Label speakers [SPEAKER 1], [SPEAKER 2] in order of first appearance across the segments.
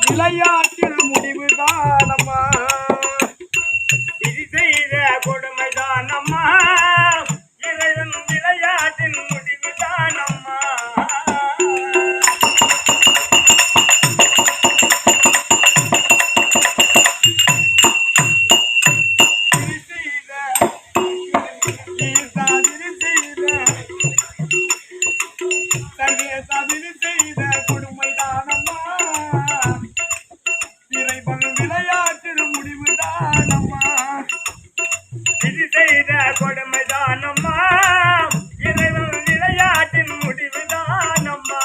[SPEAKER 1] விளையாட்டில் முடிவுதானம்மா இது செய்த கொடுமைதானம்மா இறைவன் விளையாட்டின் முடிவுதானம்மா கொடுமைதானம்மா இறைவன் விளையாட்டின் முடிவுதானம்மா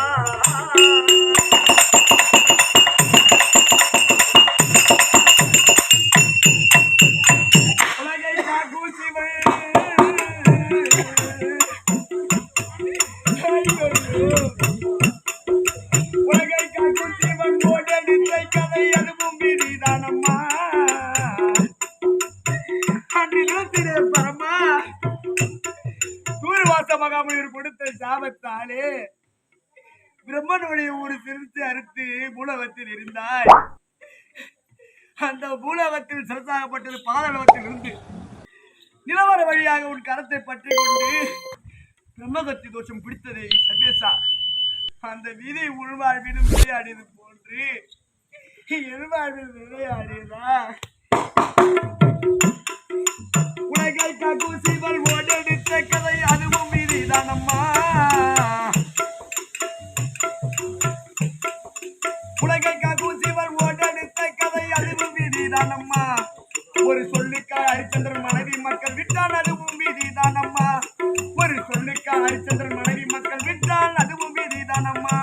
[SPEAKER 1] உலகை காக்கும் சிவன் உலகை காக்கும் சிவன் ஓடடித்தை கதை அதுவும் விதிதானம்மா பரமா தூர்வாச மகாமுனிவர் கொடுத்த சாபத்தாலே பிரம்மனுடைய ஒரு சிறுத்தை அறுத்து மூலவத்தில் இருந்தாய். அந்த மூலவத்தில் சிறந்தாகப்பட்டது பாதாளத்தில் இருந்து நிலவர வழியாக உன் கரத்தை பற்றி கொண்டு பிரம்மகத்தி தோஷம் பிடித்ததே சர்வேசா. அந்த விதி உள்வாழ்விலும் விளையாடியது போன்று எழுவாழ்வில் விளையாடியதா உலகை காக்கும் சிவன் ஓடெடுத்த கதை அதுவும் விதிதானம்மா உலகை காக்கும் சிவன் ஓடெடுத்த கதை அதுவும் விதிதானம்மா ஒரு சொல்லுக்காய் ஹரிச்சந்திரன் மனைவி மக்கள் விட்டான் அதுவும் விதிதானம்மா ஒரு சொல்லுக்காய் ஹரிச்சந்திரன் மனைவி மக்கள் விட்டான் அதுவும் விதிதானம்மா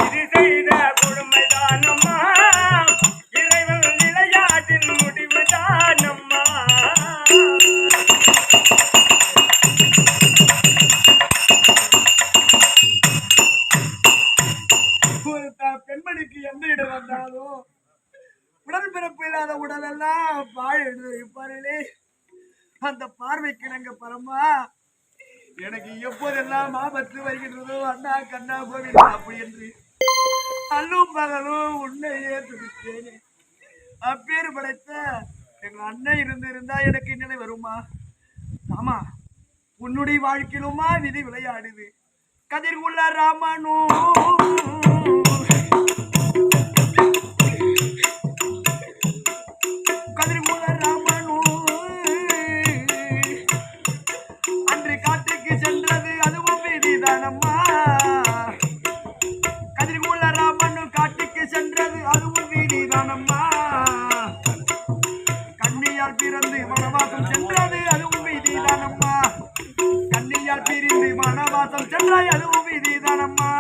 [SPEAKER 1] இது செய்த கொடுமைதானம்மா இறைவன் விளையாட்டின் முடிவுதானம்மா பெண்மணிக்கு எந்த இடம் வந்தாலும் உடன்பிறப்பு இல்லாத உடல் எல்லாம் பாழ் எழுதி வைப்பார்களே அந்த பார்வைக்கு நாங்க பரமா எனக்கு எப்போதெல்லாம் ஆபத்து வருகின்றதோ அண்ணா கண்ணா போவீங்க அப்படி என்று அல்லும் பகலும் உன்னையே துடித்தேனே அப்பேறு படைத்த எங்க அண்ணன் இருந்தா எனக்கு நினை வருமா? ஆமா உன்னுடைய வாழ்க்கையிலுமா விதி விளையாடுது. கதிர் உள்ள ராமனோ கதிர் உள்ள ராமனோ அன்று காட்டுக்கு சென்றது அதுவும் விதிதானம்மா கதிர் உள்ள ராமனு காட்டுக்கு சென்றது அதுவும் விதிதானம்மா கண்ணியால் பிறந்து வனவாசம் சென்றது அதுவும் விதிதானம்மா கண்ணியால் பிரிந்து வனவாசம் சென்றாய் அதுவும் விதிதானம்மா